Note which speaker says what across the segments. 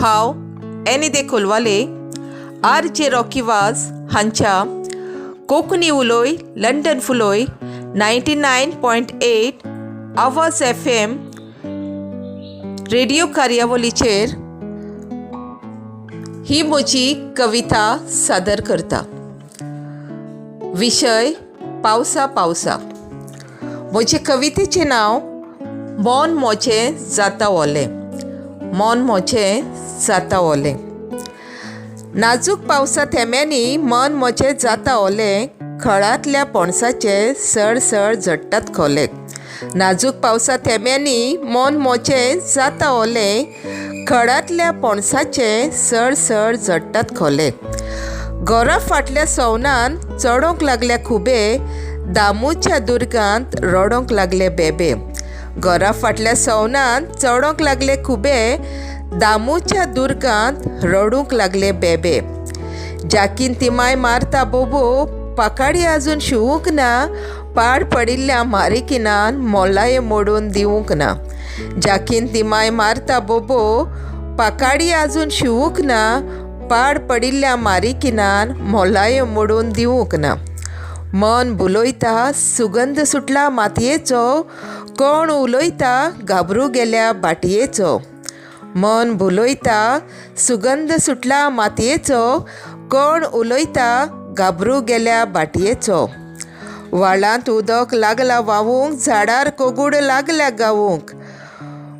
Speaker 1: हांव एनिदे Colvale RJ. Rocky वाज हांच्या कोंकणी उलोय लंडन फुलोय 99.8 आवाज FM रेडिओ कार्यावळीचेर ही म्हजी कविता सादर करता. विशय पावसा पावसा. म्हजे कवितेचें नांव मन मोचें जाता ओलें. मन मोचें जाता ओलें. नाजूक पावसा थेंब्यांनी मन मोचें जाता ओलें. खळांतल्या पणसाचे सड सड झडटात खोले. नाजूक पावसा थेंब्यांनी मन मोचें जाता ओलें. खळांतल्या पणसाचे सड सड झडटात खोले. घरा फाटल्या सवनान चडोंक लागल्या खुबे. दामूच्या दुर्गांत रडोंक लागले बेबे. घरा फाटल्या सवनान चडोंक लागले खुबे. दामूच्या दुर्गांत रडूंक लागले बेबे. जाकीन तिमाय मारता बोबो पाकाडी आजून शिवूंक ना. पाड पडिल्ल्या मारिकिनान मोलाये मोडून दिवूंक ना. जाकीन तिमाय मारता बोबो पाकाडी आजून शिवूंक ना. पाड पडिल्ल्या मारिकिनान मोलाये मोडून दिवूंक ना. मन बुलोयता सुगंध सुटला मातयेचो. कोण उलोयता घाबरू गेल्या बाटयेचो. मन बुलोयता सुगंध सुटला मातयेचो. कोण उलोयता घाबरू गेल्या बाटयेचो. व्हाळांत उदक लागला व्हांवूंक. झाडार कोगूड लागल्या गावूंक.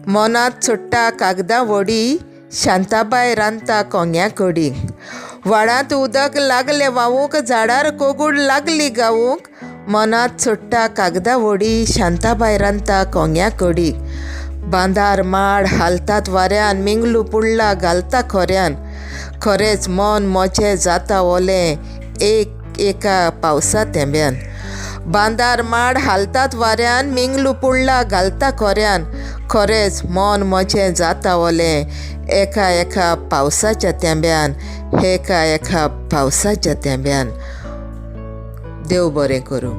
Speaker 1: मनांत सुट्टा कागदां वडी. शांताबाय रांदता कोंग्या कडी. व्हाळांत उदक लागलें व्हांवूंक. झाडार कोगूड लागली गावूंक. मनांत सुट्टा कागदां वडी. शांताबाय रांदता कोंग्या कडी. बांदार माड हालतात वाऱ्यान. मिंगलू पुडला घालता खोऱ्यान. खरेंच मन मोचें जाता ओलें एका पावसा थेंब्यान. बांदार माड हालतात वाऱ्यान. मिंगलू पुडला घालता खोऱ्यान. खरेंच मन मोचें जाता ओलें एका पावसाच्या थेंब्यान. एका पावसाच्या थेंब्यान. देव बरें करूं.